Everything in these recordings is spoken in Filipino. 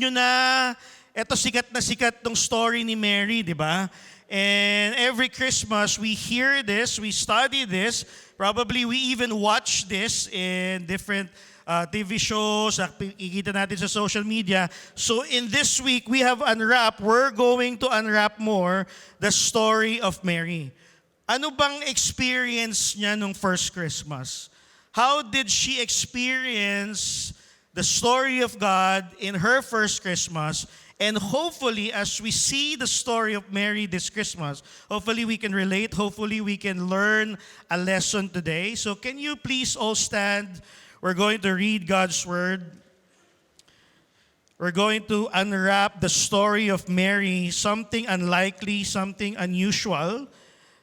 nyo na, eto sikat na sikat tong story ni Mary, di ba? And every Christmas, we hear this, we study this. Probably we even watch this in different TV shows, nakikita natin sa social media. So in this week, we're going to unwrap more the story of Mary. Ano bang experience niya nung first Christmas? How did she experience the story of God in her first Christmas? And hopefully, as we see the story of Mary this Christmas, hopefully we can relate, hopefully we can learn a lesson today. So can you please all stand? We're going to read God's Word. We're going to unwrap the story of Mary, something unlikely, something unusual.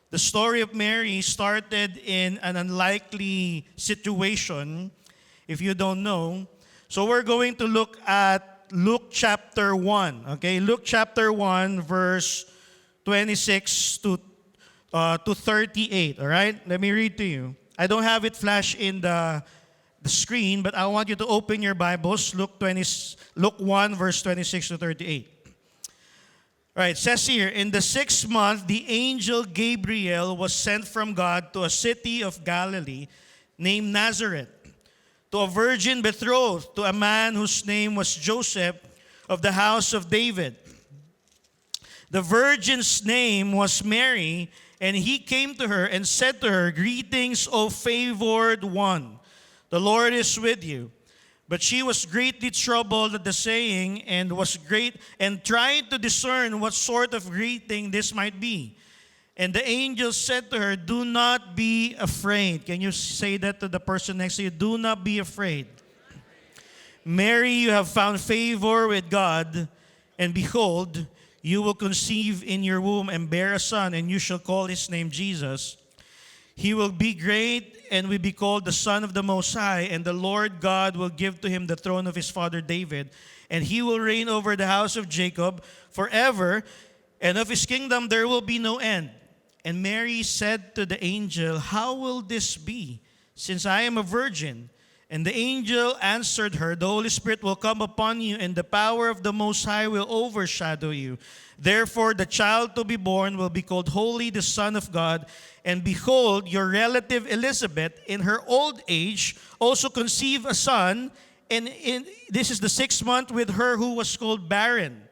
The story of Mary started in an unlikely situation, if you don't know. So we're going to look at Luke chapter 1. Okay, Luke chapter 1, verse 26 to 38. All right, let me read to you. I don't have it flash in the screen, but I want you to open your Bibles. Luke 1, verse 26 to 38. Right, it says here, in the 6th month, the angel Gabriel was sent from God to a city of Galilee named Nazareth, to a virgin betrothed to a man whose name was Joseph of the house of David. The virgin's name was Mary, and he came to her and said to her, "Greetings, O favored one, the Lord is with you." But she was greatly troubled at the saying and tried to discern what sort of greeting this might be. And the angel said to her, "Do not be afraid." Can you say that to the person next to you? Do not be afraid. Mary, you have found favor with God, and behold, you will conceive in your womb and bear a son, and you shall call his name Jesus. He will be great and will be called the Son of the Most High, and the Lord God will give to him the throne of his father David, and he will reign over the house of Jacob forever, and of his kingdom there will be no end. And Mary said to the angel, "How will this be, since I am a virgin?" And the angel answered her, "The Holy Spirit will come upon you, and the power of the Most High will overshadow you. Therefore, the child to be born will be called Holy, the Son of God. And behold, your relative Elizabeth, in her old age, also conceived a son, and this is the 6th month with her who was called barren."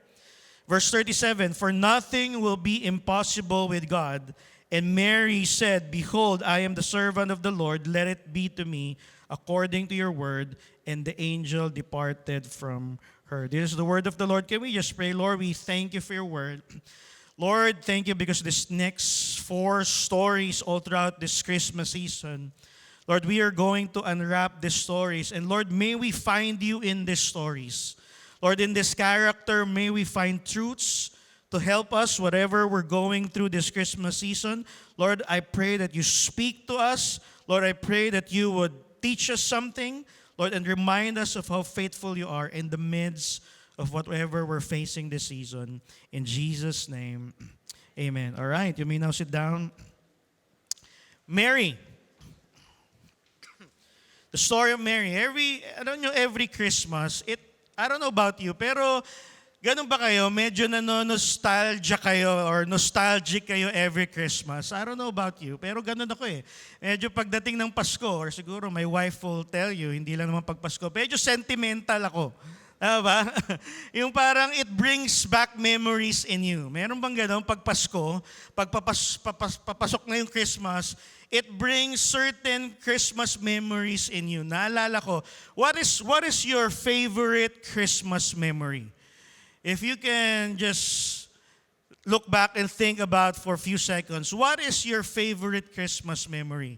Verse 37, "For nothing will be impossible with God." And Mary said, "Behold, I am the servant of the Lord. Let it be to me according to your word." And the angel departed from her. This is the word of the Lord. Can we just pray? Lord, we thank you for your word. Lord, thank you because this next 4 stories all throughout this Christmas season, Lord, we are going to unwrap these stories. And Lord, may we find you in these stories. Lord, in this character, may we find truths to help us whatever we're going through this Christmas season. Lord, I pray that you speak to us. Lord, I pray that you would teach us something, Lord, and remind us of how faithful you are in the midst of whatever we're facing this season. In Jesus' name, amen. All right, you may now sit down. Mary. The story of Mary. Every Christmas, I don't know about you, pero ganun ba kayo? Medyo nostalgia kayo or nostalgic kayo every Christmas. I don't know about you, pero ganun ako eh. Medyo pagdating ng Pasko, or siguro my wife will tell you, hindi lang naman pag Pasko, medyo sentimental ako. Tama ba? Yung parang it brings back memories in you. Meron bang ganun pag Pasko, papasok na yung Christmas, it brings certain Christmas memories in you. Naalala ko, what is your favorite Christmas memory? If you can just look back and think about for a few seconds, what is your favorite Christmas memory?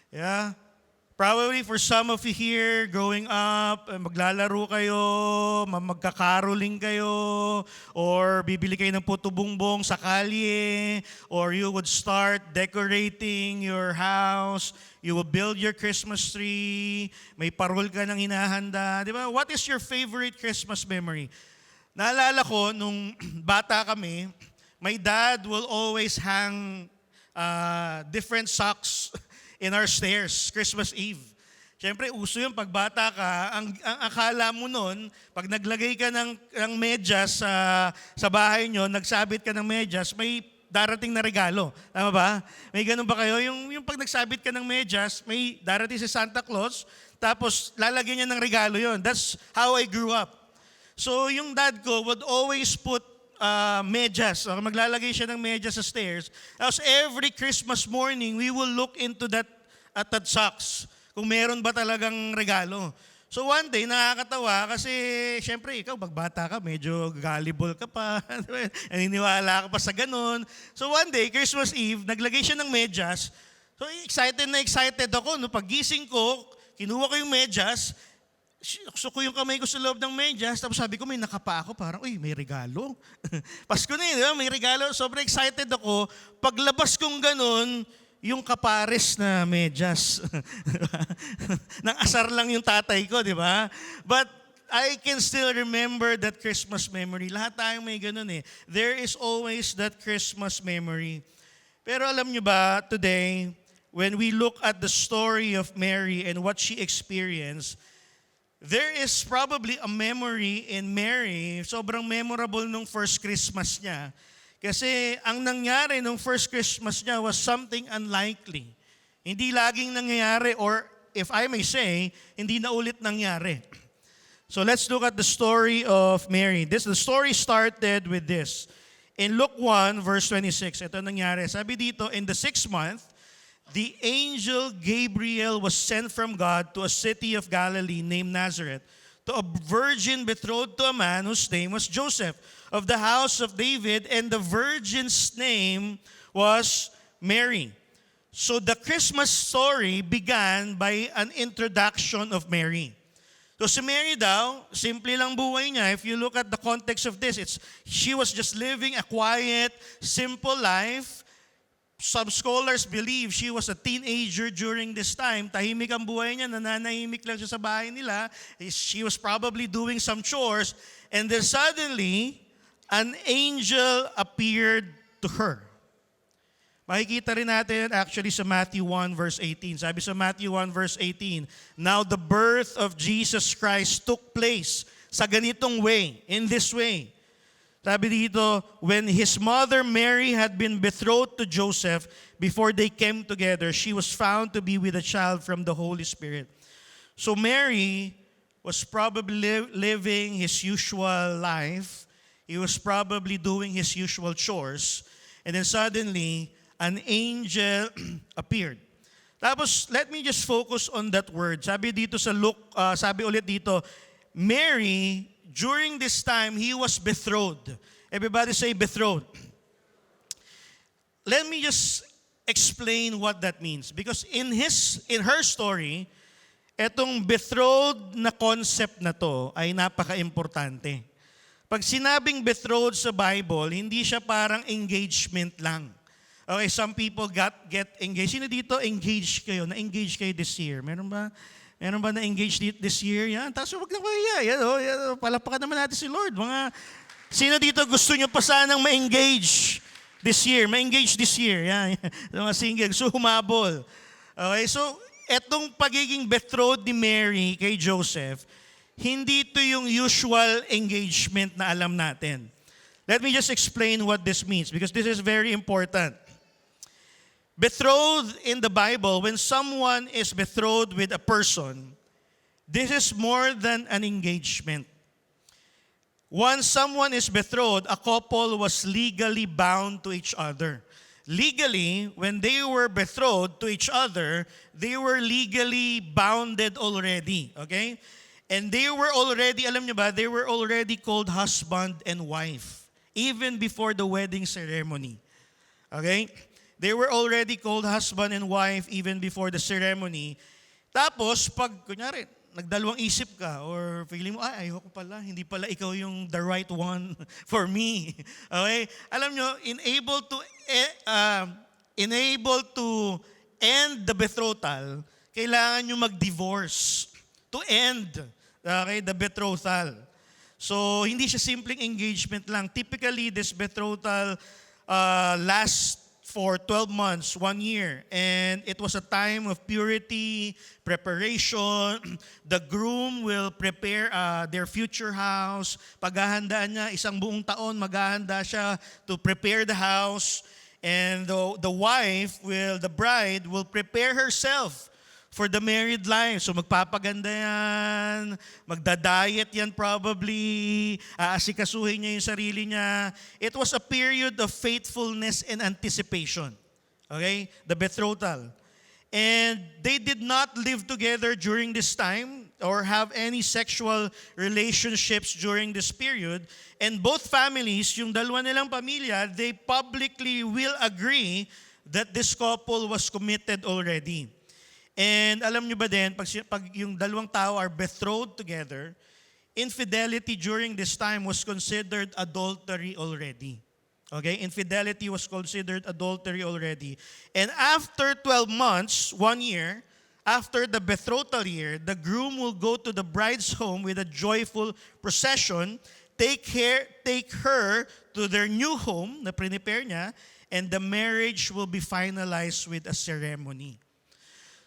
Yeah? Probably for some of you here, growing up, maglalaro kayo, magkakaroling kayo, or bibili kayo ng puto bumbong sa kalye, or you would start decorating your house, you will build your Christmas tree, may parol ka ng hinahanda, di ba? What is your favorite Christmas memory? Naalala ko, nung bata kami, my dad will always hang different socks in our stairs, Christmas Eve. Siyempre, uso yun pag bata ka, ang akala mo nun, pag naglagay ka ng medyas sa bahay nyo, nagsabit ka ng medyas, may darating na regalo. Tama ba? May ganun ba kayo? Yung pag nagsabit ka ng medyas, may darating si Santa Claus, tapos lalagyan niya ng regalo yon. That's how I grew up. So yung dad ko would always put medyas. So, maglalagay siya ng medyas sa stairs. Tapos every Christmas morning, we will look into that socks kung meron ba talagang regalo. So one day, nakakatawa kasi syempre ikaw, magbata ka, medyo gullible ka pa, naniniwala ka pa sa ganun. So one day, Christmas Eve, naglagay siya ng medyas. So excited ako. No? Paggising ko, kinuha ko yung medyas, so ko yung kamay ko sa loob ng medyas, tapos sabi ko, may nakapa ako, parang, uy, may regalo. Pasko na yun, di ba? May regalo. Sobrang excited ako. Paglabas kong ganun, yung kapares na medyas. Nang asar lang yung tatay ko, di ba? But I can still remember that Christmas memory. Lahat tayong may ganun eh. There is always that Christmas memory. Pero alam nyo ba, today, when we look at the story of Mary and what she experienced, there is probably a memory in Mary, sobrang memorable nung first Christmas niya. Kasi ang nangyari nung first Christmas niya was something unlikely. Hindi laging nangyayari, or if I may say, hindi na ulit nangyari. So let's look at the story of Mary. The story started with this. In Luke 1, verse 26, ito nangyari. Sabi dito, in the 6th month, the angel Gabriel was sent from God to a city of Galilee named Nazareth, to a virgin betrothed to a man whose name was Joseph, of the house of David, and the virgin's name was Mary. So the Christmas story began by an introduction of Mary. So si Mary daw, simple lang buhay niya. If you look at the context of this, she was just living a quiet, simple life. Some scholars believe she was a teenager during this time. Tahimik ang buhay niya, nananahimik lang siya sa bahay nila. She was probably doing some chores. And then suddenly, an angel appeared to her. Makikita rin natin actually sa Matthew 1 verse 18. Sabi sa Matthew 1 verse 18, now the birth of Jesus Christ took place sa ganitong way, in this way. Sabi dito, when his mother Mary had been betrothed to Joseph, before they came together, she was found to be with a child from the Holy Spirit. So Mary was probably living his usual life. He was probably doing his usual chores. And then suddenly, an angel appeared. Tapos, let me just focus on that word. Sabi dito sa Luke, sabi ulit dito, Mary, during this time, he was betrothed. Everybody say betrothed. Let me just explain what that means. Because in her story, etong betrothed na concept na to ay napaka-importante. Pag sinabing betrothed sa Bible, hindi siya parang engagement lang. Okay, some people get engaged. Sino dito engaged kayo? Na-engage kayo this year? Meron ba? Meron ba na-engage this year? Yan. Tapos wag na kaya. Yan, palapakan naman natin si Lord. Sino dito gusto nyo pa sanang ma-engage this year? Ma-engage this year. Yan. Mga single. So humabol. Okay, so etong pagiging betrothed ni Mary kay Joseph, hindi ito yung usual engagement na alam natin. Let me just explain what this means because this is very important. Betrothed in the Bible, when someone is betrothed with a person, this is more than an engagement. Once someone is betrothed, a couple was legally bound to each other. Legally, when they were betrothed to each other, they were legally bounded already. Okay? And they were already, alam niyo ba, they were already called husband and wife, even before the wedding ceremony. Okay? They were already called husband and wife even before the ceremony. Tapos, pag, kunyari, nagdalawang isip ka or feeling mo, ayoko pala, hindi pala ikaw yung the right one for me. Okay? Alam nyo, enable to end the betrothal, kailangan nyo mag-divorce to end the betrothal. So, hindi siya simpleng engagement lang. Typically, this betrothal lasts for 12 months, 1 year. And it was a time of purity, preparation. The groom will prepare their future house. Paghahandaan niya, isang buong taon, maghahanda siya to prepare the house. And the bride will prepare herself for the married life. So magpapaganda yan, magda-diet yan probably, aasikasuhin niya yung sarili niya. It was a period of faithfulness and anticipation. Okay? The betrothal. And they did not live together during this time or have any sexual relationships during this period. And both families, yung dalawa nilang pamilya, they publicly will agree that this couple was committed already. And alam nyo ba din, pag yung dalawang tao are betrothed together, infidelity during this time was considered adultery already. Okay? Infidelity was considered adultery already. And after 12 months, 1 year, after the betrothal year, the groom will go to the bride's home with a joyful procession, take her to their new home na prepare niya, and the marriage will be finalized with a ceremony.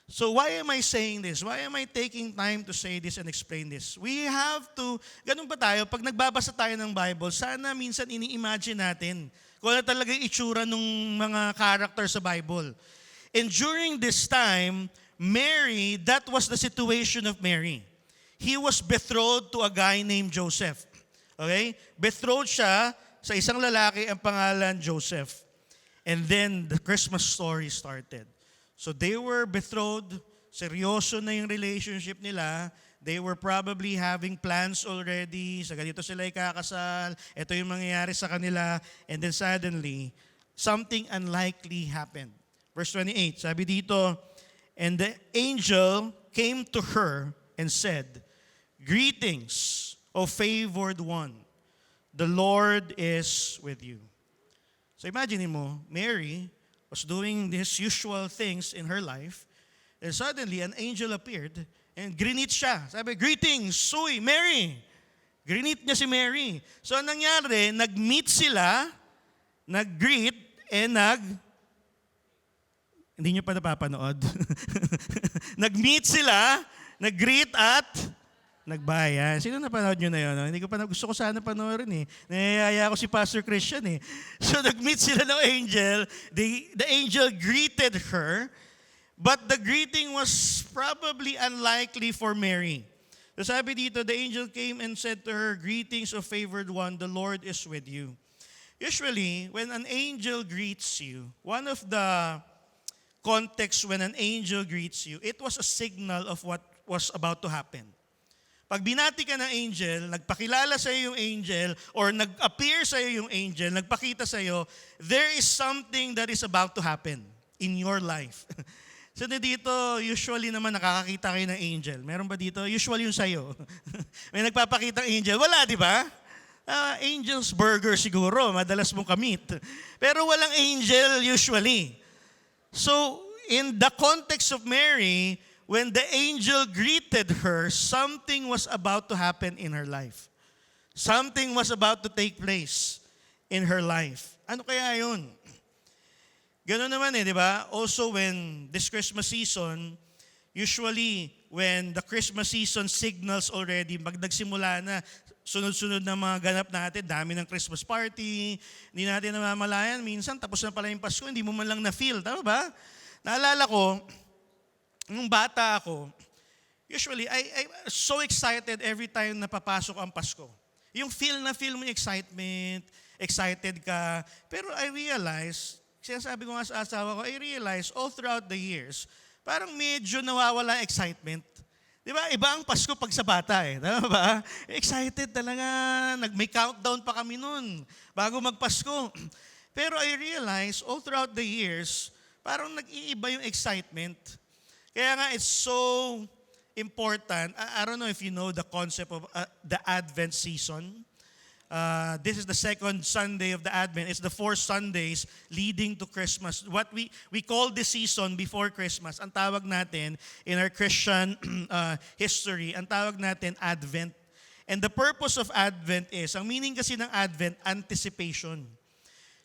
So why am I saying this? Why am I taking time to say this and explain this? We have to, ganun ba tayo, pag nagbabasa tayo ng Bible, sana minsan ini-imagine natin kung ano talaga yung itsura ng mga character sa Bible. And during this time, Mary, that was the situation of Mary. He was betrothed to a guy named Joseph. Okay? Betrothed siya sa isang lalaki, ang pangalan Joseph. And then the Christmas story started. So they were betrothed, seryoso na yung relationship nila. They were probably having plans already. Sa ganito sila ikakasal. Ito yung mangyayari sa kanila. And then suddenly, something unlikely happened. Verse 28, sabi dito, and the angel came to her and said, "Greetings, O favored one. The Lord is with you." So imagine mo, Mary was doing these usual things in her life, and suddenly an angel appeared and grinit siya. Sabi, "Greetings, Suy, Mary." Grinit niya si Mary. So anong nangyari, nag-meet sila, nag-greet, and hindi nyo pa napapanood. Nag-meet sila, nag-greet at nagbayan. Sino napanood nyo na yun? Hindi ko pa gusto ko sana panoorin eh. Nayayaya ko si Pastor Christian eh. So nag-meet sila ng angel. The angel greeted her, but the greeting was probably unlikely for Mary. So sabi dito, the angel came and said to her, "Greetings, O favored one, the Lord is with you." Usually, when an angel greets you, one of the contexts when an angel greets you, it was a signal of what was about to happen. Pag binati ka ng angel, nagpakilala sa iyo yung angel, or nag-appear sa iyo yung angel, nagpakita sa iyo, there is something that is about to happen in your life. So dito, usually naman nakakakita kayo ng angel. Meron ba dito? Usually yung sa'yo. May nagpapakita ng angel. Wala, di ba? Angel's burger siguro, madalas mong kamit. Pero walang angel usually. So, in the context of Mary, when the angel greeted her, something was about to happen in her life. Something was about to take place in her life. Ano kaya yun? Ganun naman di ba? Also when this Christmas season, usually when the Christmas season signals already, nagsimula na, sunod-sunod na mga ganap natin, dami ng Christmas party, hindi natin namamalayan, minsan tapos na pala yung Pasko, hindi mo man lang na-feel, tama ba? Naalala ko, nung bata ako, usually, I'm so excited every time na papasok ang Pasko. Yung feel mo yung excitement, excited ka. Pero I realize, sinasabi ko nga sa asawa ko, I realize all throughout the years, parang medyo nawawala excitement. Di ba? Iba ang Pasko pag sa bata eh. Tama ba? Excited talaga. May countdown pa kami nun bago magpasko. Pero I realize all throughout the years, parang nag-iiba yung excitement. Kaya nga, it's so important. I don't know if you know the concept of the Advent season. This is the second Sunday of the Advent. It's the 4 Sundays leading to Christmas. What we call this season before Christmas, ang tawag natin in our Christian history, ang tawag natin Advent. And the purpose of Advent is, ang meaning kasi ng Advent, anticipation.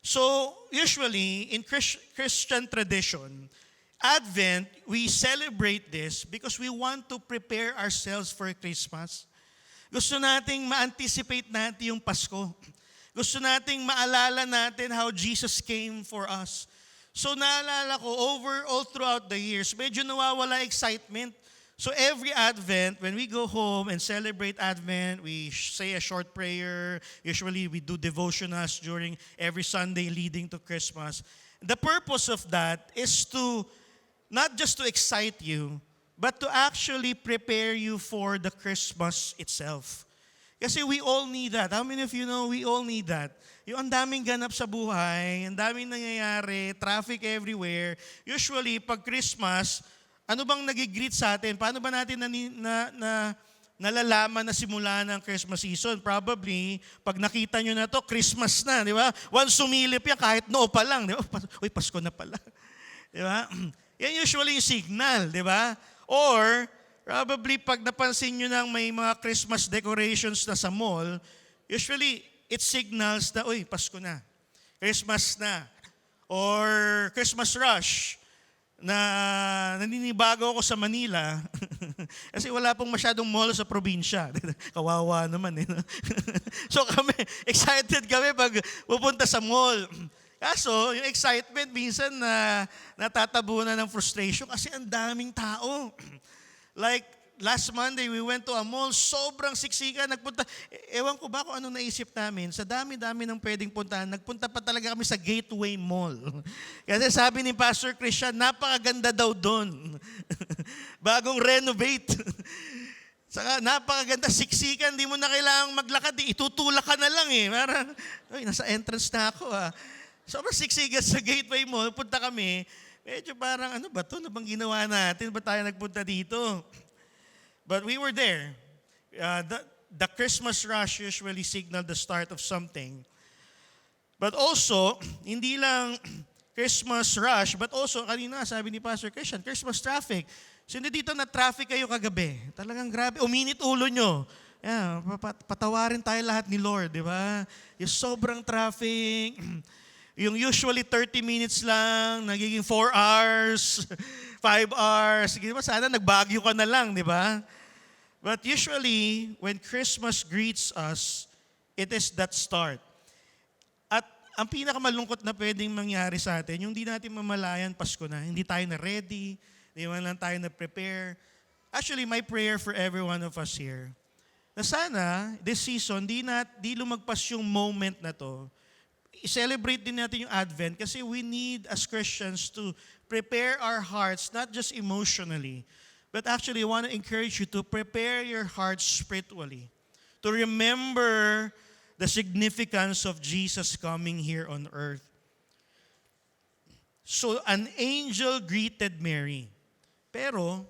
So, usually, in Christian tradition, Advent, we celebrate this because we want to prepare ourselves for Christmas. Gusto nating ma-anticipate natin yung Pasko. Gusto nating maalala natin how Jesus came for us. So naalala ko, all throughout the years, medyo nawawala excitement. So every Advent, when we go home and celebrate Advent, we say a short prayer. Usually we do devotionals during every Sunday leading to Christmas. The purpose of that is to, not just to excite you, but to actually prepare you for the Christmas itself. Kasi we all need that. How many of you know we all need that? Yung ang daming ganap sa buhay, ang daming nangyayari, traffic everywhere. Usually, pag Christmas, ano bang nagigreet sa atin? Paano ba natin nalalaman na simula ng Christmas season? Probably, pag nakita nyo na to, Christmas na, di ba? Once sumilip yan, kahit noo pa lang, di ba? Uy, Pasko na pala. Di ba? Yan usually yung signal, di ba? Or, probably pag napansin nyo nang may mga Christmas decorations na sa mall, usually, it signals na, uy, Pasko na. Christmas na. Or Christmas rush na naninibago ako sa Manila. Kasi wala pong masyadong mall sa probinsya. Kawawa naman eh. So kami, excited kami pag pupunta sa mall. Kaso, yung excitement minsan na natatabunan ng frustration kasi ang daming tao. Like, last Monday, we went to a mall, sobrang siksikan, nagpunta. Ewan ko ba kung anong naisip namin, sa dami-dami ng pwedeng puntahan, nagpunta pa talaga kami sa Gateway Mall. Kasi sabi ni Pastor Christian, napakaganda daw doon. Bagong renovate. Saka napakaganda, siksikan, di mo na kailangang maglakad, itutulak ka na lang eh. Parang, uy, nasa entrance na ako ah. Sobrang siksikan sa Gateway Mall, punta kami, medyo parang, ano ba to? Ano bang ginawa natin? Ba't tayo nagpunta dito? But we were there. The Christmas rush usually signaled the start of something. But also, hindi lang Christmas rush, but also, kanina sabi ni Pastor Christian, Christmas traffic. So hindi dito na traffic kayo kagabi. Talagang grabe, uminit ulo nyo. Yeah, patawarin tayo lahat ni Lord, di ba? Yung sobrang traffic, yung usually 30 minutes lang, nagiging 4 hours, 5 hours. Sige ba, sana nagbagyo ka na lang, di ba? But usually, when Christmas greets us, it is that start. At ang pinakamalungkot na pwedeng mangyari sa atin, yung di natin mamalayan, Pasko na, hindi tayo na ready, hindi man lang tayo na prepare. Actually, my prayer for every one of us here, na sana, this season, di lumagpas yung moment na to. I-celebrate din natin yung Advent kasi we need as Christians to prepare our hearts, not just emotionally, but actually I want to encourage you to prepare your hearts spiritually, to remember the significance of Jesus coming here on earth. So an angel greeted Mary. Pero,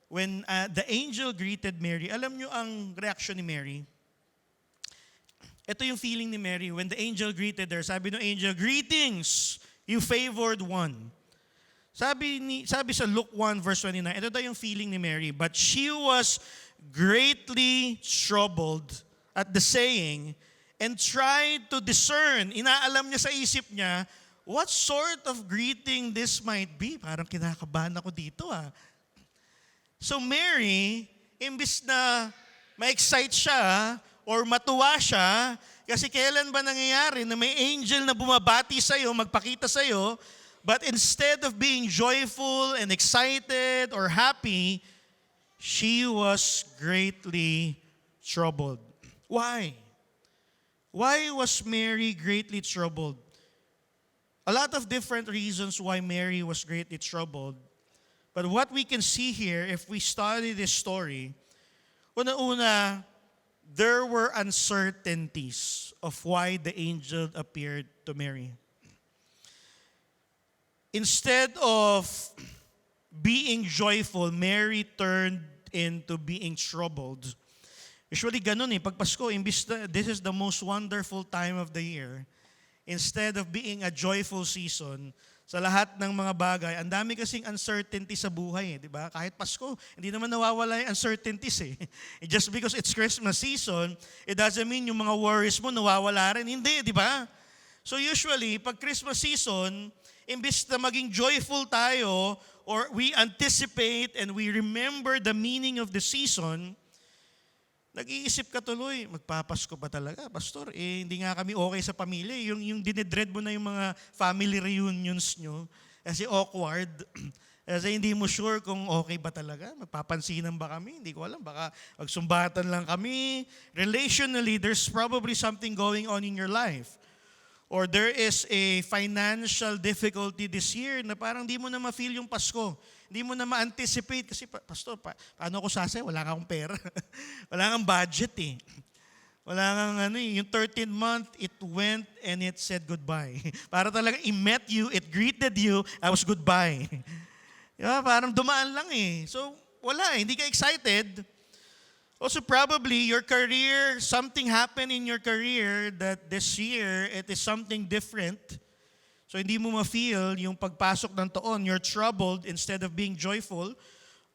when the angel greeted Mary, alam nyo ang reaction ni Mary? Ito yung feeling ni Mary. When the angel greeted her, sabi ng angel, "Greetings, you favored one." Sabi sa Luke 1 verse 29, ito daw yung feeling ni Mary. But she was greatly troubled at the saying and tried to discern. Inaalam niya sa isip niya, what sort of greeting this might be? Parang kinakabahan ako dito ah. So Mary, imbis na ma-excite siya or matuwa siya, kasi kailan ba nangyayari na may angel na bumabati sa'yo, magpakita sa'yo, but instead of being joyful and excited or happy, she was greatly troubled. Why? Why was Mary greatly troubled? A lot of different reasons why Mary was greatly troubled. But what we can see here, if we study this story, una-una, there were uncertainties of why the angel appeared to Mary. Instead of being joyful, Mary turned into being troubled. Usually ganun eh, pag Pasko, this is the most wonderful time of the year. Instead of being a joyful season, sa lahat ng mga bagay, ang dami kasing uncertainty sa buhay, di ba? Kahit Pasko, hindi naman nawawala yung uncertainties eh. Just because it's Christmas season, it doesn't mean yung mga worries mo nawawala rin. Hindi, di ba? So usually, pag Christmas season, imbis na maging joyful tayo, or we anticipate and we remember the meaning of the season, nag-iisip ka tuloy, magpapasko ba talaga? Pastor, hindi nga kami okay sa pamilya. Yung dinedread mo na yung mga family reunions nyo, kasi awkward. Kasi hindi mo sure kung okay ba talaga. Magpapansinan ba kami? Hindi ko alam. Baka magsumbatan lang kami. Relationally, there's probably something going on in your life. Or there is a financial difficulty this year na parang di mo na ma-feel yung Pasko. Hindi mo na ma-anticipate. Kasi, Pastor, paano ako sasaya? Wala kang pera. Wala kang budget eh. Wala kang yung 13th month, it went and it said goodbye. Para talaga, it met you, it greeted you, I was goodbye. Diba? Parang dumaan lang eh. So, wala eh. Hindi ka excited. Also, probably your career, something happened in your career that this year, it is something different. So, hindi mo ma-feel yung pagpasok ng taon. You're troubled instead of being joyful.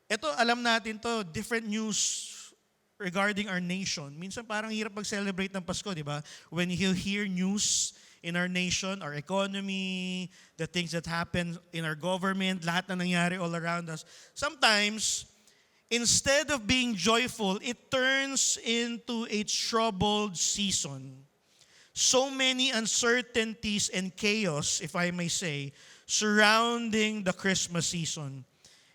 Ito, alam natin to, different news regarding our nation. Minsan parang hirap mag-celebrate ng Pasko, di ba? When you hear news in our nation, our economy, the things that happen in our government, lahat na nangyari all around us. Sometimes, instead of being joyful, it turns into a troubled season. So many uncertainties and chaos, if I may say, surrounding the Christmas season.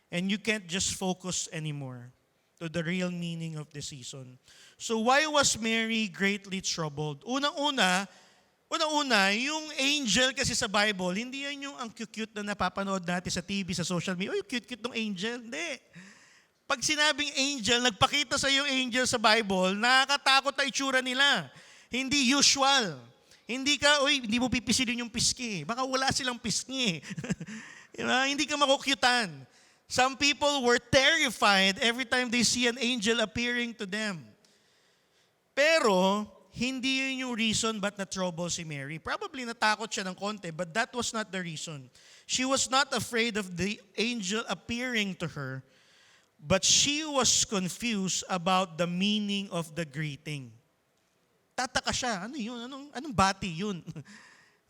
And you can't just focus anymore to the real meaning of the season. So why was Mary greatly troubled? Unang-una, yung angel kasi sa Bible, hindi yan yung ang cute-cute na napapanood natin sa TV, sa social media. Oh, yung cute-cute ng angel. Hindi. Pag sinabing angel, nagpakita sa yung angel sa Bible, nakakatakot na itsura nila. Hindi usual. Hindi mo pipisilin yung pisngi. Baka wala silang pisngi. Diba? Hindi ka makukyutan. Some people were terrified every time they see an angel appearing to them. Pero, hindi yun yung reason ba't na-trouble si Mary. Probably natakot siya ng konti, but that was not the reason. She was not afraid of the angel appearing to her, but she was confused about the meaning of the greeting. Tataka siya. Ano yun? Anong bati yun?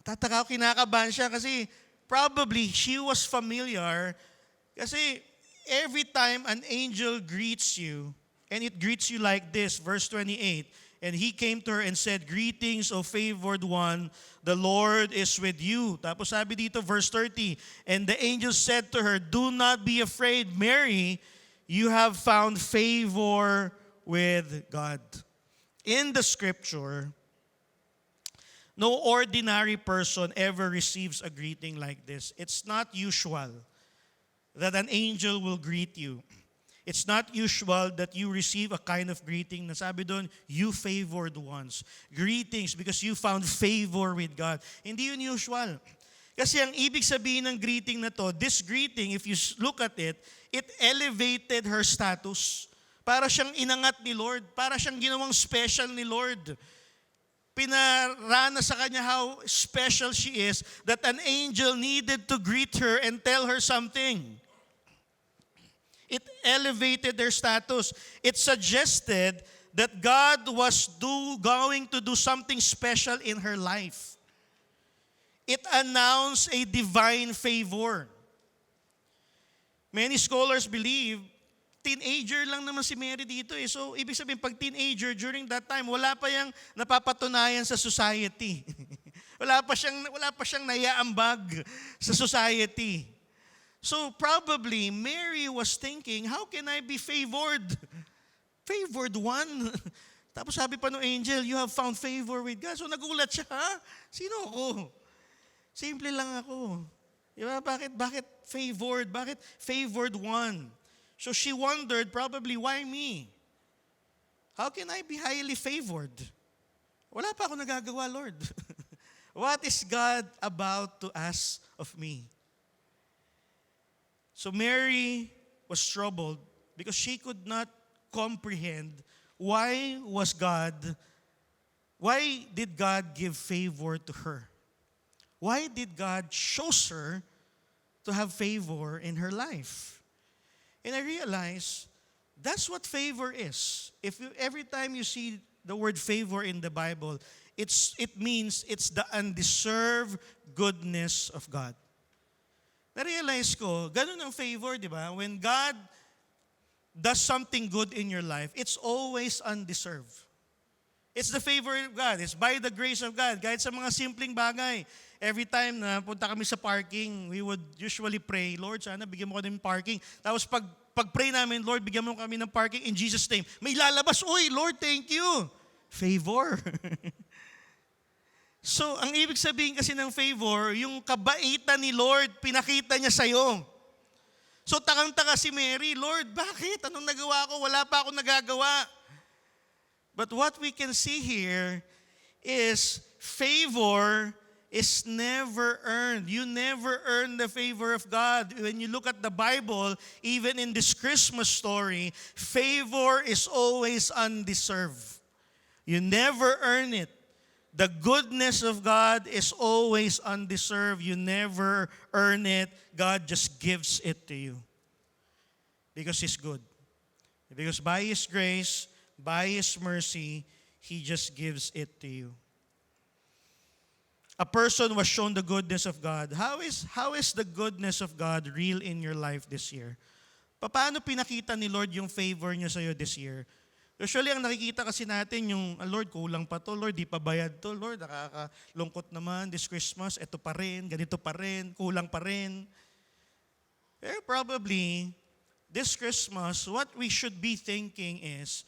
Tataka, kinakabahan siya kasi probably she was familiar kasi every time an angel greets you, and it greets you like this, verse 28, and he came to her and said, "Greetings, O favored one, the Lord is with you." Tapos sabi dito, verse 30, and the angel said to her, "Do not be afraid, Mary, you have found favor with God." In the scripture, no ordinary person ever receives a greeting like this. It's not usual that an angel will greet you. It's not usual that you receive a kind of greeting na sabi doon, you favored ones. Greetings because you found favor with God. Hindi yun usual. Kasi ang ibig sabihin ng greeting na to, this greeting, if you look at it, it elevated her status. Para siyang inangat ni Lord. Para siyang ginawang special ni Lord. Pinarana sa kanya how special she is that an angel needed to greet her and tell her something. It elevated their status. It suggested that God was going to do something special in her life. It announced a divine favor. Many scholars believe, teenager lang naman si Mary dito eh. So, ibig sabihin, pag teenager, during that time, wala pa yang napapatunayan sa society. wala pa siyang naiaambag sa society. So probably Mary was thinking, how can I be favored? Favored one. Tapos sabi pa ng angel, you have found favor with God. So nagulat siya, ha? Sino ako? Simple lang ako. Diba? Bakit favored? Bakit favored one? So she wondered probably, why me? How can I be highly favored? Wala pa ako nagagawa, Lord. What is God about to ask of me? So Mary was troubled because she could not comprehend why did God give favor to her? Why did God choose her to have favor in her life? And I realized that's what favor is. Every time you see the word favor in the Bible, it means it's the undeserved goodness of God. Na-realize ko, ganun ang favor, di ba? When God does something good in your life, it's always undeserved. It's the favor of God. It's by the grace of God. Kahit sa mga simpleng bagay. Every time na punta kami sa parking, we would usually pray, Lord, sana bigyan mo kami ng parking. Tapos pag-pray namin, Lord, bigyan mo kami ng parking in Jesus' name. May lalabas, oy, Lord, thank you. Favor. So, ang ibig sabihin kasi ng favor, yung kabaitan ni Lord, pinakita niya sa'yo. So, takang-taka si Mary, Lord, bakit? Anong nagawa ko? Wala pa akong nagagawa. But what we can see here is favor is never earned. You never earn the favor of God. When you look at the Bible, even in this Christmas story, favor is always undeserved. You never earn it. The goodness of God is always undeserved. You never earn it. God just gives it to you. Because He's good. Because by His grace, by His mercy, He just gives it to you. A person was shown the goodness of God. How is the goodness of God real in your life this year? Paano pinakita ni Lord yung favor niya sa'yo this year? Usually, ang nakikita kasi natin yung, Lord, kulang pa to. Lord, di pa bayad to. Lord, nakakalungkot naman this Christmas. Ito pa rin, ganito pa rin, kulang pa rin. Pero probably, this Christmas, what we should be thinking is,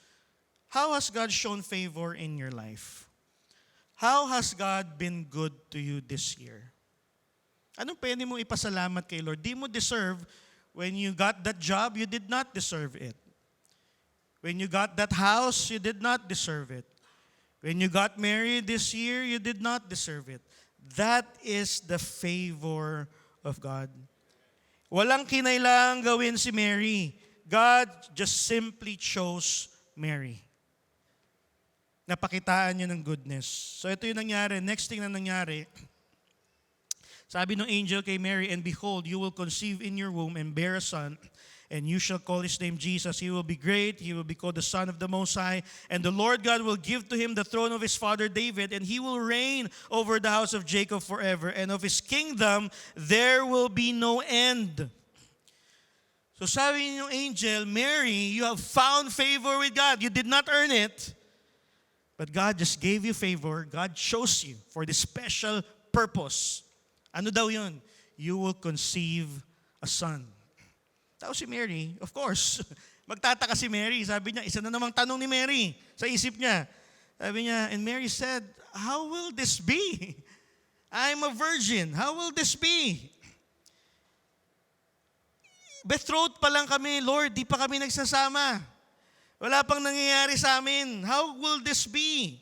how has God shown favor in your life? How has God been good to you this year? Anong pwede mong ipasalamat kay Lord? Di mo deserve. When you got that job, you did not deserve it. When you got that house, you did not deserve it. When you got married this year, you did not deserve it. That is the favor of God. Walang kinailangang gawin si Mary. God just simply chose Mary. Napakitaan niya ng goodness. So ito yung nangyari. Next thing na nangyari, sabi ng angel kay Mary, and behold, you will conceive in your womb and bear a son, and you shall call his name Jesus. He will be great. He will be called the Son of the Most High. And the Lord God will give to him the throne of his father David, and he will reign over the house of Jacob forever. And of his kingdom, there will be no end. So sabi ng angel, Mary, you have found favor with God. You did not earn it. But God just gave you favor. God chose you for this special purpose. Ano daw yun? You will conceive a son. Tapos si Mary, of course, magtataka si Mary. Sabi niya, isa na namang tanong ni Mary sa isip niya. Sabi niya, and Mary said, how will this be? I'm a virgin. How will this be? Betrothed pa lang kami, Lord, di pa kami nagsasama. Wala pang nangyayari sa amin. How will this be?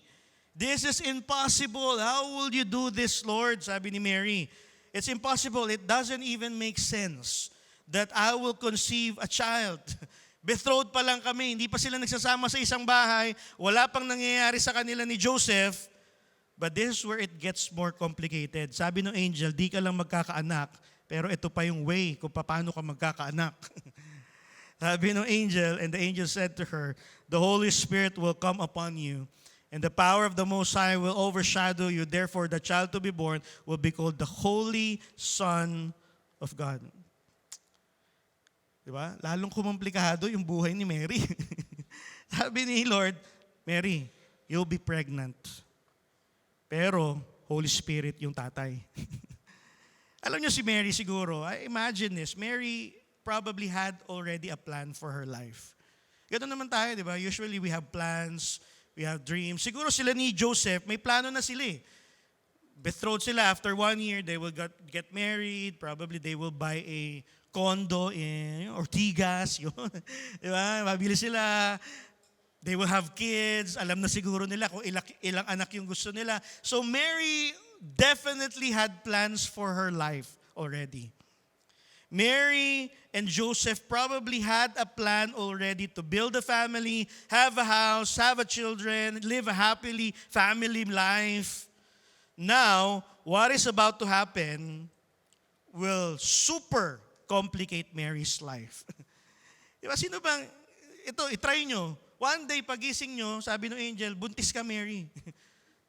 This is impossible. How will you do this, Lord? Sabi ni Mary. It's impossible. It doesn't even make sense that I will conceive a child. Betrothed pa lang kami. Hindi pa sila nagsasama sa isang bahay. Wala pang nangyayari sa kanila ni Joseph. But this is where it gets more complicated. Sabi ng angel, di ka lang magkakaanak, pero ito pa yung way kung paano ka magkakaanak. Sabi ng angel, and the angel said to her, the Holy Spirit will come upon you, and the power of the Most High will overshadow you. Therefore, the child to be born will be called the Holy Son of God. Diba? Lalong kumomplikado yung buhay ni Mary. Sabi ni Lord, Mary, you'll be pregnant. Pero, Holy Spirit yung tatay. Alam niyo si Mary siguro, I imagine this, Mary probably had already a plan for her life. Ganun naman tayo, di ba? Usually we have plans, we have dreams. Siguro sila ni Joseph, may plano na sila eh. Betrothed sila, after 1 year, they will get married, probably they will buy a condo in Ortigas, yun. Di ba? Mabili sila, they will have kids, alam na siguro nila kung ilang anak yung gusto nila. So Mary definitely had plans for her life already. Mary and Joseph probably had a plan already to build a family, have a house, have a children, live a happily family life. Now, what is about to happen will super complicate Mary's life. Diba, sino bang, ito, itry nyo. One day, pagising nyo, sabi ng angel, buntis ka, Mary.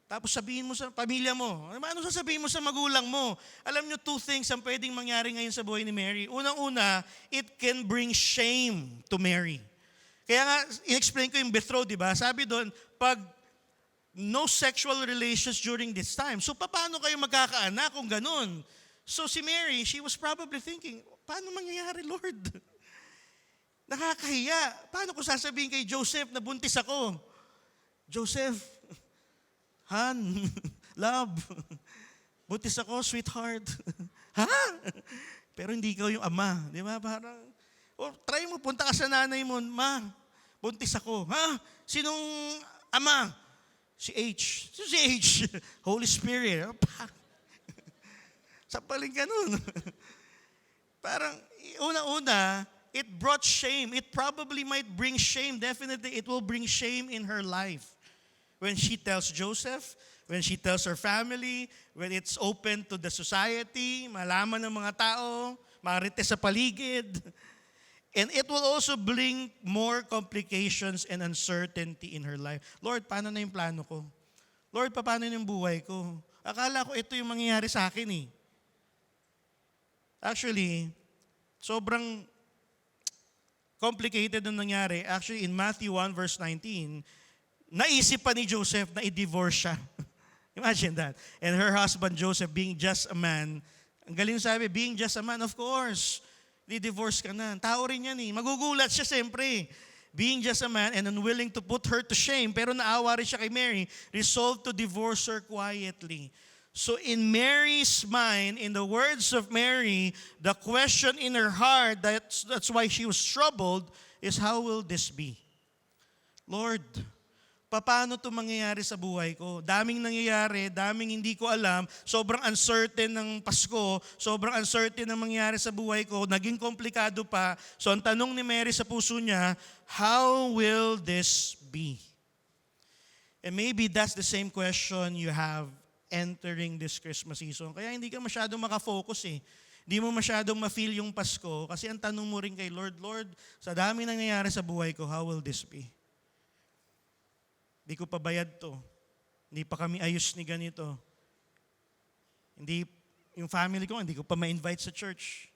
Tapos sabihin mo sa pamilya mo. Ano sasabihin mo sa magulang mo? Alam nyo, two things ang pwedeng mangyari ngayon sa buhay ni Mary. Unang-una, it can bring shame to Mary. Kaya nga, in-explain ko yung betrothed, di ba? Sabi doon, pag no sexual relations during this time, so paano kayo magkakaanak kung ganun? So si Mary, she was probably thinking, paano mangyayari, Lord? Nakakahiya. Paano ko sasabihin kay Joseph na buntis ako? Joseph, Han, love, buntis ako, sweetheart. Ha? Pero hindi ikaw yung ama. Di ba? Parang, try mo, punta ka sa nanay mo, ma, buntis ako. Ha? Sinong ama? Si H. Si H. Holy Spirit. Sapaling ka nun. Parang, una-una, it brought shame. It probably might bring shame. Definitely, it will bring shame in her life. When she tells Joseph, when she tells her family, when it's open to the society, malaman ng mga tao, marites sa paligid. And it will also bring more complications and uncertainty in her life. Lord, paano na yung plano ko? Lord, paano na yung buhay ko? Akala ko ito yung mangyayari sa akin eh. Actually, sobrang complicated na nangyari. Actually, in Matthew 1 verse 19, naisip pa ni Joseph na i-divorce siya. Imagine that. And her husband Joseph, being just a man, ang galing sabi, being just a man, of course, di-divorce ka na. Tao rin yan eh. Magugulat siya siyempre. Being just a man and unwilling to put her to shame, pero naawa rin siya kay Mary, resolved to divorce her quietly. So in Mary's mind, in the words of Mary, the question in her heart, that's why she was troubled, is how will this be? Lord, paano ito mangyayari sa buhay ko? Daming nangyayari, daming hindi ko alam, sobrang uncertain ng Pasko, sobrang uncertain ng mangyayari sa buhay ko, naging komplikado pa. So ang tanong ni Mary sa puso niya, how will this be? And maybe that's the same question you have entering this Christmas season. Kaya hindi ka masyadong makafocus eh. Hindi mo masyadong ma-feel yung Pasko kasi ang tanong mo rin kay Lord, Lord, sa dami nangyayari sa buhay ko, how will this be? Hindi ko pa bayad to. Hindi pa kami ayos ni ganito. Hindi, yung family ko, hindi ko pa ma-invite sa church.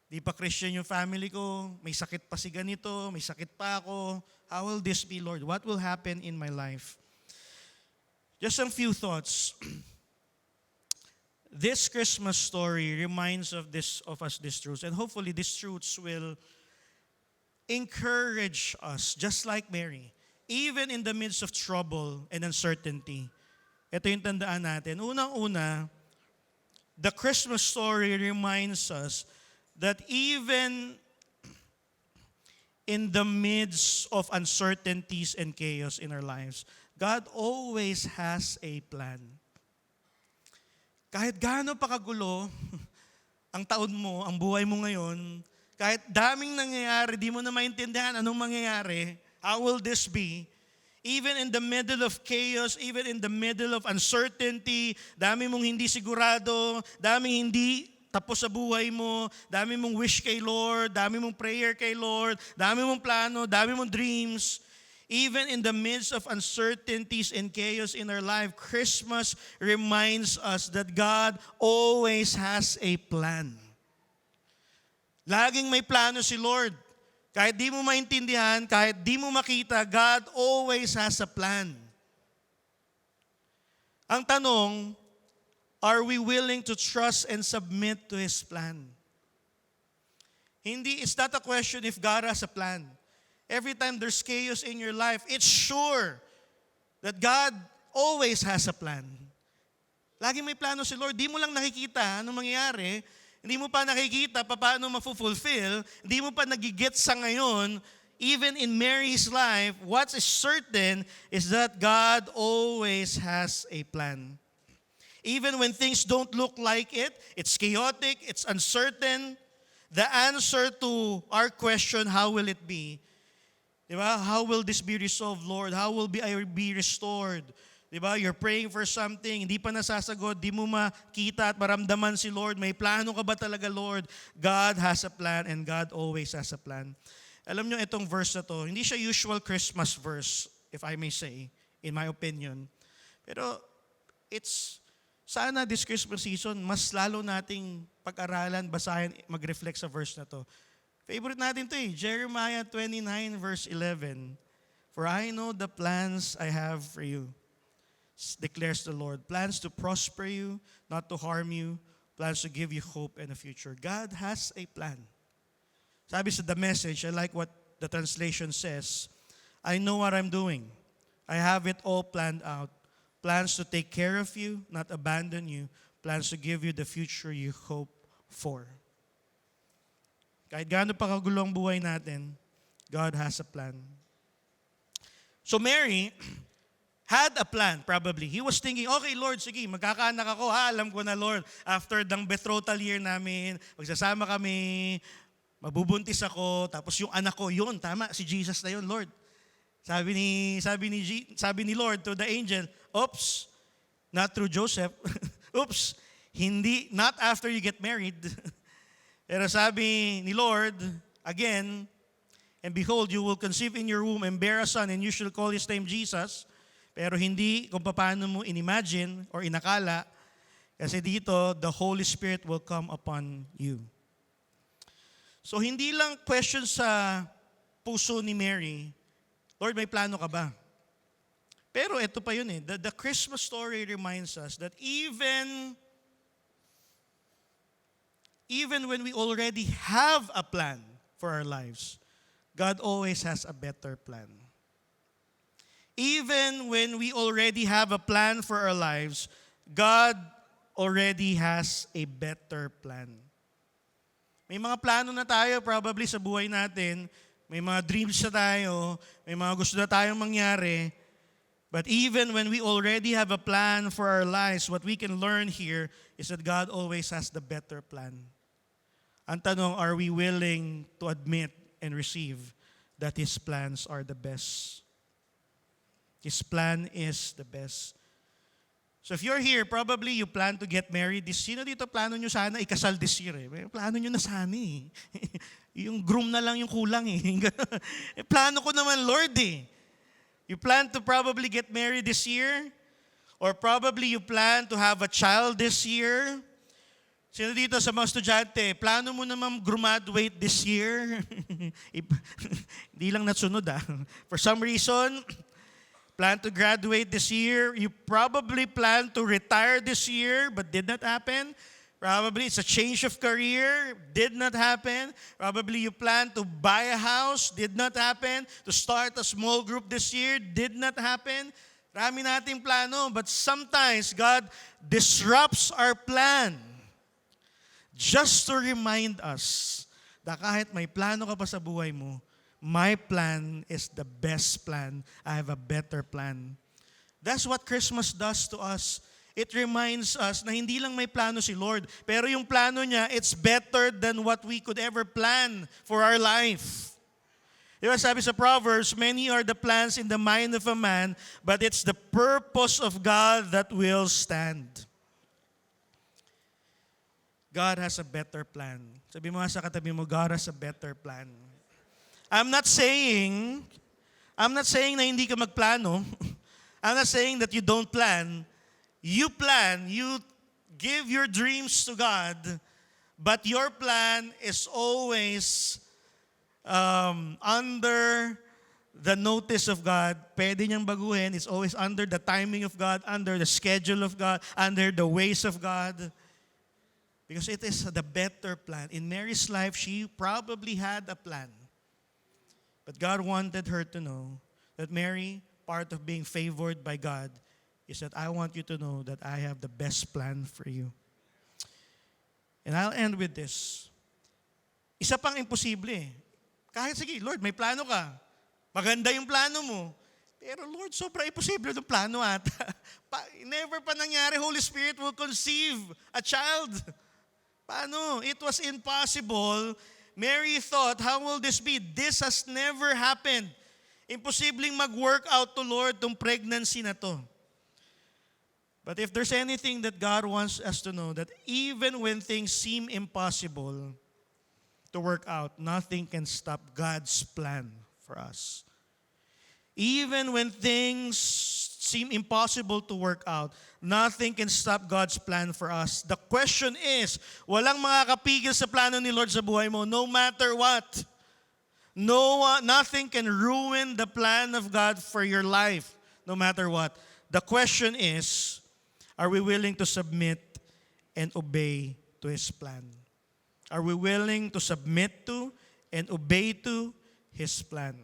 Hindi pa Christian yung family ko. May sakit pa si ganito. May sakit pa ako. How will this be, Lord? What will happen in my life? Just some few thoughts. This Christmas story reminds of us these truths. And hopefully these truths will encourage us, just like Mary. Even in the midst of trouble and uncertainty. Ito yung tandaan natin. Unang-una, the Christmas story reminds us that even in the midst of uncertainties and chaos in our lives, God always has a plan. Kahit gaano pa kagulo ang taon mo, ang buhay mo ngayon, kahit daming nangyayari, di mo na maintindihan anong mangyayari, how will this be? Even in the middle of chaos, even in the middle of uncertainty, dami mong hindi sigurado, dami hindi tapos sa buhay mo, dami mong wish kay Lord, dami mong prayer kay Lord, dami mong plano, dami mong dreams. Even in the midst of uncertainties and chaos in our life, Christmas reminds us that God always has a plan. Laging may plano si Lord. Kahit di mo maintindihan, kahit di mo makita, God always has a plan. Ang tanong, are we willing to trust and submit to His plan? It's not a question if God has a plan. Every time there's chaos in your life, it's sure that God always has a plan. Lagi may plano si Lord. Di mo lang nakikita anong mangyayari. Hindi mo pa nakikita paano ma-fulfill. Hindi mo pa nagigit sa ngayon. Even in Mary's life, what's certain is that God always has a plan. Even when things don't look like it, it's chaotic, it's uncertain, the answer to our question, how will it be? Diba? How will this be resolved, Lord? How will I be restored? Diba? You're praying for something, hindi pa nasasagot, di mo makita at maramdaman si Lord. May plano ka ba talaga, Lord? God has a plan and God always has a plan. Alam nyo, itong verse na to, hindi siya usual Christmas verse, if I may say, in my opinion. Pero sana this Christmas season, mas lalo nating pag-aralan, basahin, mag-reflect sa verse na to. Favorite natin to Jeremiah 29 verse 11. For I know the plans I have for you, declares the Lord. Plans to prosper you, not to harm you. Plans to give you hope and a future. God has a plan. Sabi sa The Message, I like what the translation says. I know what I'm doing. I have it all planned out. Plans to take care of you, not abandon you. Plans to give you the future you hope for. Kahit gaano pa kagulo ang buhay natin, God has a plan. So Mary had a plan probably. He was thinking, okay Lord, sige, magkakaanak ako. Alam ko na Lord, after the betrothal year namin, magsasama kami, mabubuntis ako, tapos yung anak ko, yun, tama, si Jesus na yun, Lord. Sabi ni Lord to the angel, oops, not through Joseph. Oops, not after you get married. Pero sabi ni Lord, again, and behold, you will conceive in your womb and bear a son, and you shall call his name Jesus. Pero hindi kung paano mo inimagine or inakala, kasi dito, the Holy Spirit will come upon you. So hindi lang question sa puso ni Mary, Lord, may plano ka ba? Pero ito pa yun The Christmas story reminds us that even when we already have a plan for our lives, God always has a better plan. Even when we already have a plan for our lives, God already has a better plan. May mga plano na tayo probably sa buhay natin, may mga dreams na tayo, may mga gusto na tayong mangyari. But even when we already have a plan for our lives, what we can learn here is that God always has the better plan. Ang tanong, are we willing to admit and receive that His plans are the best? His plan is the best. So if you're here, probably you plan to get married this year. Sino dito plano nyo sana ikasal this year? Plano nyo na sana Yung groom na lang yung kulang plano ko naman, Lord You plan to probably get married this year? Or probably you plan to have a child this year? Sino dito sa mga estudyante, plano mo naman graduate this year? Hindi lang nasunod For some reason, plan to graduate this year. You probably plan to retire this year, but did not happen. Probably it's a change of career, did not happen. Probably you plan to buy a house, did not happen. To start a small group this year, did not happen. Rami nating plano, but sometimes God disrupts our plan just to remind us that kahit may plano ka pa sa buhay mo, my plan is the best plan. I have a better plan. That's what Christmas does to us. It reminds us na hindi lang may plano si Lord, pero yung plano niya, it's better than what we could ever plan for our life. Diba sabi sa Proverbs, many are the plans in the mind of a man, but it's the purpose of God that will stand. God has a better plan. Sabi mo nga sa katabi mo, God has a better plan. I'm not saying na hindi ka magplano. I'm not saying that you don't plan. You plan, you give your dreams to God, but your plan is always under the notice of God. Pwede niyang baguhin. It's always under the timing of God, under the schedule of God, under the ways of God. Because it is the better plan. In Mary's life, she probably had a plan. But God wanted her to know that Mary, part of being favored by God, is that I want you to know that I have the best plan for you. And I'll end with this. Isa pang imposible Kahit sige, Lord, may plano ka. Maganda yung plano mo. Pero Lord, sobra imposible yung plano ata. Never pa nangyari, Holy Spirit will conceive a child. Paano? It was impossible. Mary thought, how will this be? This has never happened. Imposibleng mag-work out to Lord tong pregnancy na to. But if there's anything that God wants us to know, that even when things seem impossible to work out, nothing can stop God's plan for us. Even when things seem impossible to work out, nothing can stop God's plan for us. The question is, walang makakapigil sa plano ni Lord sa buhay mo, no matter what. Nothing can ruin the plan of God for your life, no matter what. The question is, are we willing to submit and obey to His plan? Are we willing to submit to and obey to His plan?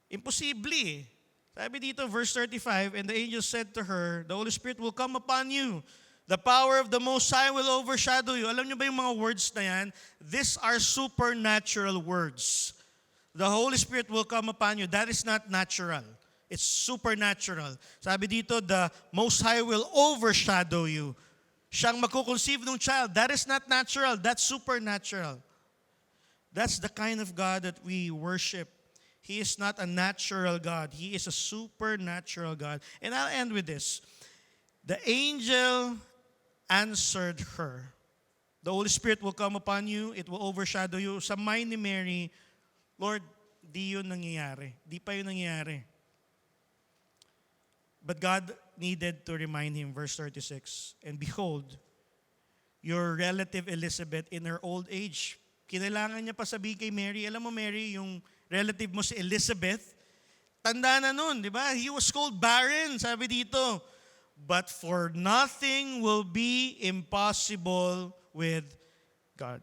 Imposible eh. Sabi dito, verse 35, and the angel said to her, the Holy Spirit will come upon you. The power of the Most High will overshadow you. Alam niyo ba yung mga words na yan? These are supernatural words. The Holy Spirit will come upon you. That is not natural. It's supernatural. Sabi dito, the Most High will overshadow you. Siyang magkukonceive ng child. That is not natural. That's supernatural. That's the kind of God that we worship. He is not a natural God. He is a supernatural God. And I'll end with this. The angel answered her. The Holy Spirit will come upon you. It will overshadow you. Sa mind ni Mary, Lord, di yun nangyayari. Di pa yun nangyayari. But God needed to remind him, verse 36, and behold, your relative Elizabeth in her old age. Kinailangan niya pa sabihin kay Mary, alam mo Mary, yung relative mo si Elizabeth, tanda na nun, di ba? He was called barren, sabi dito. But for nothing will be impossible with God.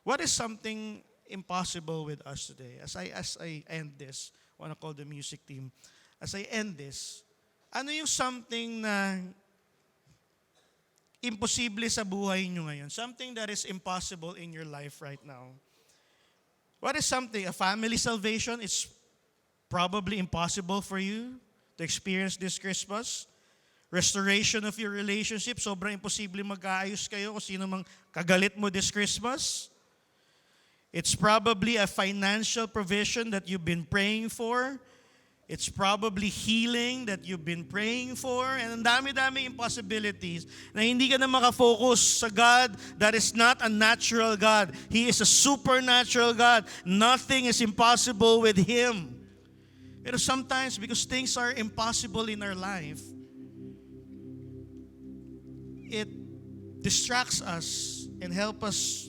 What is something impossible with us today? As I end this, I want to call the music team. As I end this, ano yung something na imposible sa buhay nyo ngayon? Something that is impossible in your life right now. What is something? A family salvation is probably impossible for you to experience this Christmas. Restoration of your relationship, sobrang imposible magkaayos kayo kung sino mang kagalit mo this Christmas. It's probably a financial provision that you've been praying for. It's probably healing that you've been praying for. And ang dami-dami impossibilities na hindi ka na makafocus sa God that is not a natural God. He is a supernatural God. Nothing is impossible with Him. Pero sometimes, because things are impossible in our life, it distracts us and help us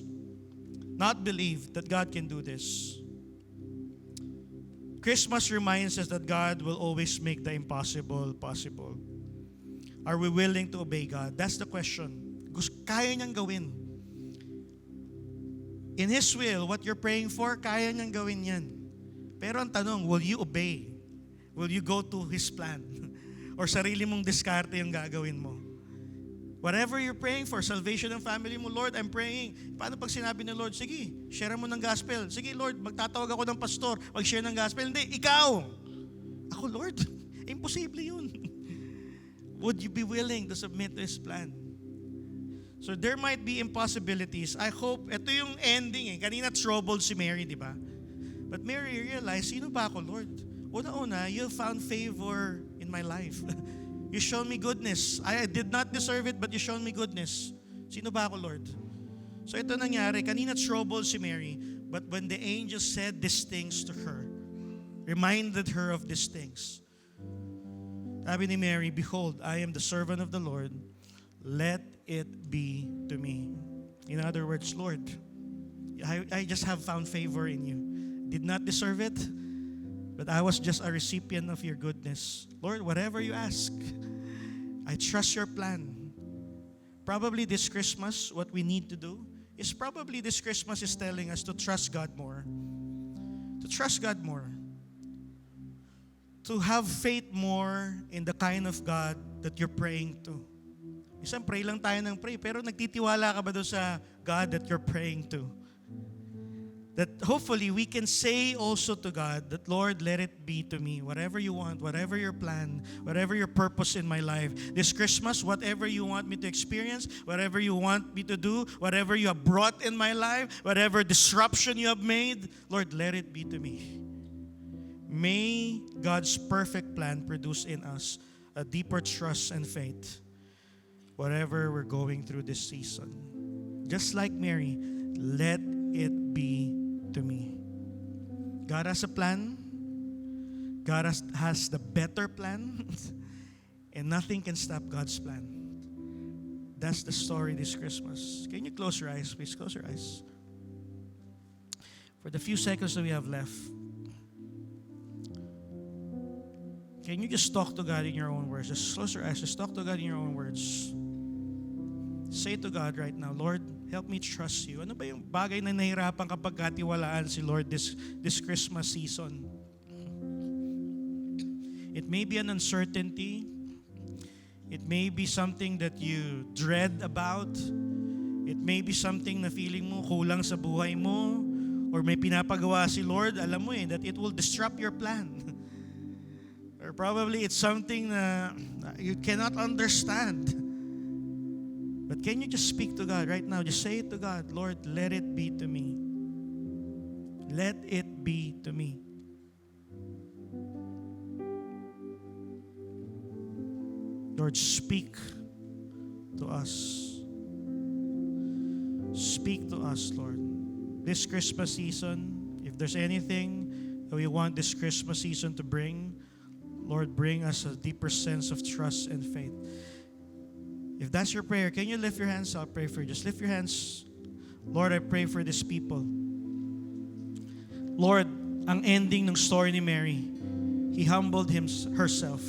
not believe that God can do this. Christmas reminds us that God will always make the impossible possible. Are we willing to obey God? That's the question. Kaya niyang gawin. In His will, what you're praying for, kaya niyang gawin yan. Pero ang tanong, will you obey? Will you go to His plan? Or sarili mong diskarte yung gagawin mo? Whatever you're praying for, salvation ng family mo, Lord, I'm praying. Paano pag sinabi ng Lord, sige, share mo ng gospel. Sige, Lord, magtatawag ako ng pastor, mag-share ng gospel. Hindi, ikaw. Ako, Lord, imposible yun. Would you be willing to submit to His plan? So there might be impossibilities. I hope, ito yung ending eh. Kanina troubled si Mary, di ba? But Mary realized, sino ba ako, Lord? Una-una, you found favor in my life. You shown me goodness. I did not deserve it, but you shown me goodness. Sino ba ako, Lord? So ito nangyari. Kanina troubled si Mary. But when the angel said these things to her, reminded her of these things, sabi ni Mary, behold, I am the servant of the Lord. Let it be to me. In other words, Lord, I just have found favor in you. Did not deserve it, but I was just a recipient of your goodness. Lord, whatever you ask, I trust your plan. Probably this Christmas, what we need to do is probably this Christmas is telling us to trust God more. To trust God more. To have faith more in the kind of God that you're praying to. Isang pray lang tayo ng pray, pero nagtitiwala ka ba doon sa God that you're praying to? That hopefully we can say also to God that, Lord, let it be to me. Whatever you want, whatever your plan, whatever your purpose in my life. This Christmas, whatever you want me to experience, whatever you want me to do, whatever you have brought in my life, whatever disruption you have made, Lord, let it be to me. May God's perfect plan produce in us a deeper trust and faith, whatever we're going through this season. Just like Mary, let it be to me. God has a plan, God has the better plan, and nothing can stop God's plan. That's the story this Christmas. Can you close your eyes, please? Close your eyes. For the few seconds that we have left, can you just talk to God in your own words? Just close your eyes. Just talk to God in your own words. Say to God right now, Lord, help me trust you. Ano ba yung bagay na nahirapan kapag katiwalaan si Lord this Christmas season? It may be an uncertainty. It may be something that you dread about. It may be something na feeling mo kulang sa buhay mo. Or may pinapagawa si Lord, alam mo that it will disrupt your plan. Or probably it's something na you cannot understand. But can you just speak to God right now? Just say it to God, Lord, let it be to me. Let it be to me. Lord, speak to us. Speak to us, Lord. This Christmas season, if there's anything that we want this Christmas season to bring, Lord, bring us a deeper sense of trust and faith. If that's your prayer, can you lift your hands? I'll pray for you. Just lift your hands. Lord, I pray for these people. Lord, ang ending ng story ni Mary, He humbled herself.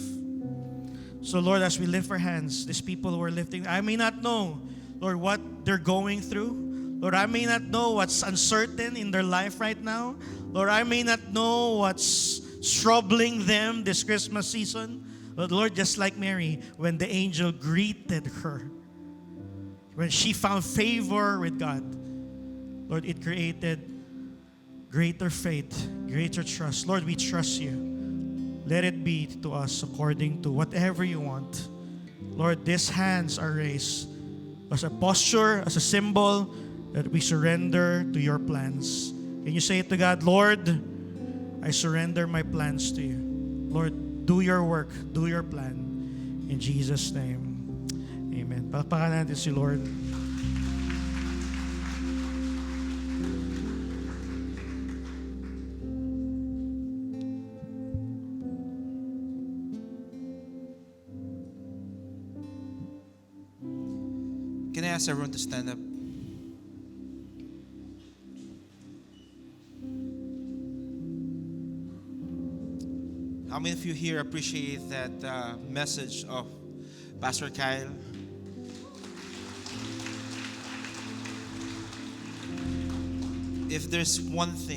So Lord, as we lift our hands, these people who are lifting, I may not know, Lord, what they're going through. Lord, I may not know what's uncertain in their life right now. Lord, I may not know what's troubling them this Christmas season. But Lord, just like Mary, when the angel greeted her, when she found favor with God, Lord, it created greater faith, greater trust. Lord, we trust you. Let it be to us according to whatever you want. Lord, these hands are raised as a posture, as a symbol that we surrender to your plans. Can you say it to God? Lord, I surrender my plans to you. Lord, do your work, do your plan. In Jesus' name, amen. Palakpakan natin si Lord. Can I ask everyone to stand up? How many of you here appreciate that message of Pastor Kyle? If there's one thing